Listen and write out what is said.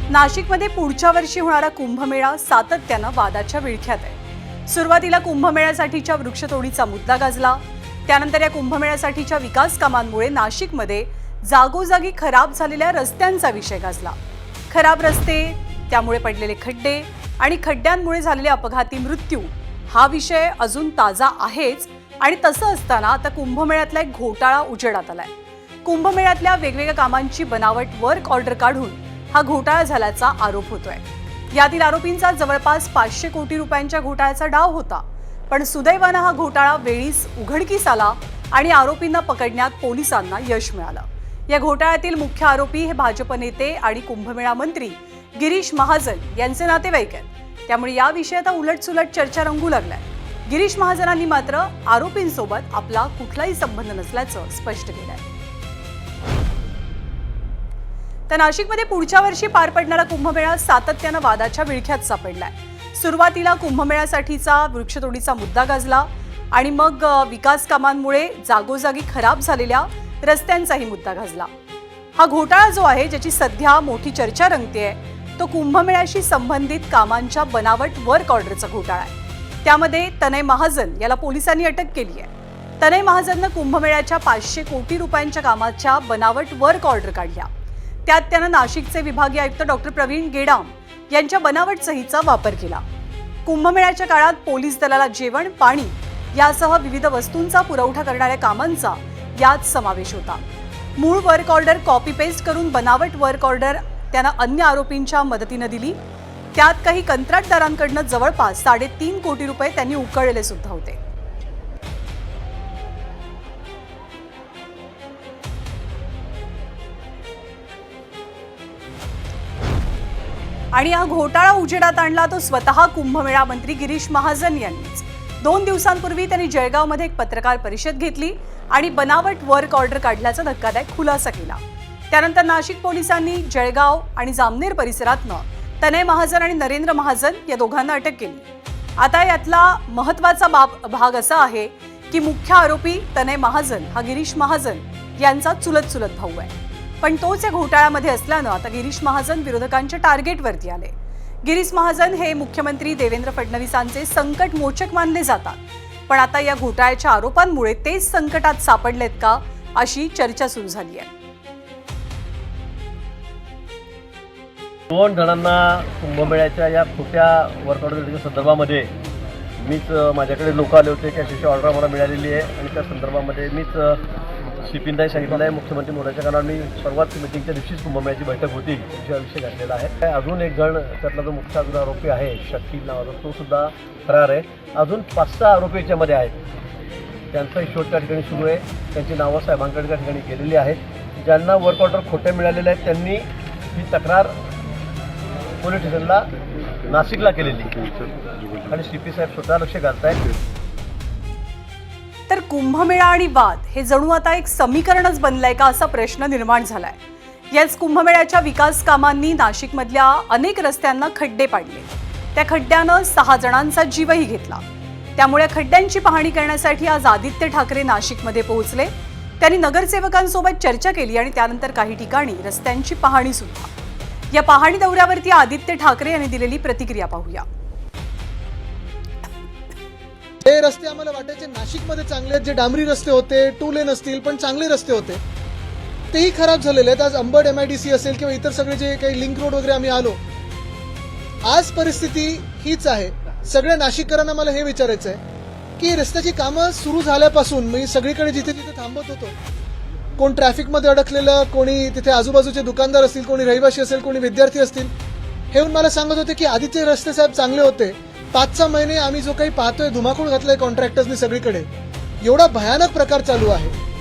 नाशिकमध्ये पुढच्या वर्षी होणारा कुंभमेळा सातत्यानं वादाच्या विळख्यात आहे। सुरुवातीला कुंभमेळ्यासाठीच्या वृक्षतोडीचा मुद्दा गाजला, त्यानंतर या कुंभमेळ्यासाठीच्या विकास कामांमुळे नाशिकमध्ये जागोजागी खराब झालेल्या रस्त्यांचा विषय गाजला। खराब रस्ते, त्यामुळे पडलेले खड्डे आणि खड्ड्यांमुळे झालेले अपघाती मृत्यू हा विषय अजून ताजा आहेच। आणि तसं असताना आता कुंभमेळ्यातला एक घोटाळा उजेडात आलाय। कुंभमेळ्यातल्या वेगवेगळ्या कामांची बनावट वर्क ऑर्डर काढून हा घोटाळा झाल्याचा आरोप होतोय। यातील आरोपींचा जवळपास 500 कोटी रुपयांच्या घोटाळ्याचा डाव होता, पण सुदैवानं हा घोटाळा वेळीच उघडकीस आला आणि आरोपींना पकडण्यात पोलिसांना यश मिळालं। या घोटाळ्यातील मुख्य आरोपी हे भाजप नेते आणि कुंभमेळा मंत्री गिरीश महाजन यांचे नातेवाईक आहेत। त्यामुळे याविषयी आता उलटसुलट चर्चा रंगू लागलाय। गिरीश महाजनांनी मात्र आरोपींसोबत आपला कुठलाही संबंध नसल्याचं स्पष्ट केलंय। तर नाशिकमध्ये पुढच्या वर्षी पार पडणारा कुंभमेळा सातत्यानं वादाच्या विळख्यात सापडलाय। सुरुवातीला कुंभमेळ्यासाठीचा वृक्षतोडीचा मुद्दा गाजला आणि मग विकास कामांमुळे जागोजागी खराब झालेल्या रस्त्यांचाही मुद्दा गाजला। हा घोटाळा जो आहे, ज्याची सध्या मोठी चर्चा रंगतेय, तो कुंभमेळ्याशी संबंधित कामांच्या बनावट वर्क ऑर्डरचा घोटाळा आहे। त्यामध्ये तनय महाजन याला पोलिसांनी अटक केली आहे। तनय महाजननं कुंभमेळ्याच्या 500 कोटी रुपयांच्या कामाच्या बनावट वर्क ऑर्डर काढल्या। त्यात त्यानं नाशिकचे विभागीय आयुक्त डॉक्टर प्रवीण गेडाम यांच्या बनावट सहीचा वापर केला। कुंभमेळ्याच्या काळात पोलीस दलाला जेवण, पाणी यासह विविध वस्तूंचा पुरवठा करणाऱ्या कामांचा यात समावेश होता। मूळ वर्क ऑर्डर कॉपी पेस्ट करून बनावट वर्क ऑर्डर त्यानं अन्य आरोपींच्या मदतीनं दिली। त्यात काही कंत्राटदारांकडून जवळपास 3.5 कोटी रुपये त्यांनी उकळले सुद्धा होते। आणि हा घोटाळा उजेडात आणला तो स्वतः कुंभमेळा मंत्री गिरीश महाजन यांनीच। 2 दिवसांपूर्वी त्यांनी जळगावमध्ये एक पत्रकार परिषद घेतली आणि बनावट वर्क ऑर्डर काढल्याचा धक्कादायक खुलासा केला। त्यानंतर नाशिक पोलिसांनी जळगाव आणि जामनेर परिसरातनं तनय महाजन आणि नरेंद्र महाजन या दोघांना अटक केली। आता यातला महत्त्वाचा भाग असा आहे की मुख्य आरोपी तनय महाजन हा गिरीश महाजन यांचा चुलत भाऊ आहे, पण तोच या घोटाळ्यामध्ये असल्यानं आता गिरीश महाजन विरोधकांच्या टार्गेटवरती आले। गिरीश महाजन हे मुख्यमंत्री देवेंद्र फडणवीसांचे संकट मोचक मानले जातात, पण आता या घोटाळ्याच्या आरोपांमुळे तेच संकटात सापडलेत का, अशी चर्चा सुरू झाली आहे। 2 जणांना कुंभमेळ्याच्या या खोट्या वर्क ऑर्डरच्या संदर्भामध्ये मीच माझ्याकडे लोक आले होते की अशी ऑर्डर मला मिळालेली आहे आणि त्या संदर्भामध्ये मीच शिपिंदाही सांगितलेलं आहे मुख्यमंत्री मोदीच्या कारण मी परवाच मीटिंगच्या दिवशीच कुंभमेळ्याची बैठक होती, त्याचा विषय घडलेला आहे। अजून एक जण त्यातला जो मुख्य अजून आरोपी आहे शकील नावाचा, तो सुद्धा फरार आहे। अजून 5-6 आरोपी याच्यामध्ये आहेत, त्यांचा शोध त्या ठिकाणी सुरू आहे। त्यांची नावं साहेबांकडे त्या ठिकाणी गेलेली आहेत। ज्यांना वर्क ऑर्डर खोटे मिळालेले आहेत त्यांनी ही तक्रार पोलीस स्टेशनला नाशिकला केलेली आणि सीपी साहेब स्वतः लक्ष घालतायत। तर कुंभमेळा आणि वाद हे जणू आता एक समीकरणच बनलंय का, असा प्रश्न निर्माण झालाय। याच कुंभमेळ्याच्या विकास कामांनी नाशिकमधल्या अनेक रस्त्यांना खड्डे पाडले। त्या खड्ड्यानं 6 जणांचा जीवही घेतला। त्यामुळे खड्ड्यांची पाहणी करण्यासाठी आज आदित्य ठाकरे नाशिकमध्ये पोहोचले। त्यांनी नगरसेवकांसोबत चर्चा केली आणि त्यानंतर काही ठिकाणी रस्त्यांची पाहणी सुद्धा। या पाहणी दौऱ्यावरती आदित्य ठाकरे यांनी दिलेली प्रतिक्रिया पाहूया। हे रस्ते आम्हाला वाटायचे नाशिकमध्ये चांगले आहेत, जे डांबरी रस्ते होते, 2 लेन असतील पण चांगले रस्ते होते, तेही खराब झालेले आहेत। आज अंबड MIDC असेल किंवा इतर सगळे जे काही लिंक रोड वगैरे आम्ही आलो, आज परिस्थिती हीच आहे। सगळ्या नाशिककरांना मला हे विचारायचं आहे की रस्त्याची कामं सुरू झाल्यापासून मी सगळीकडे जिथे जिथे थांबत होतो, कोण ट्रॅफिकमध्ये अडकलेलं, कोणी तिथे आजूबाजूचे दुकानदार असतील, कोणी रहिवासी असेल, कोणी विद्यार्थी असतील, हे मला सांगत होते की आधीचे रस्ते साहेब चांगले होते, 5-6 महिने आम्ही जो काही पाहतोय धुमाकूळ घातलाय कॉन्ट्रॅक्टर्सनी सगळीकडे, एवढा भयानक प्रकार चालू आहे।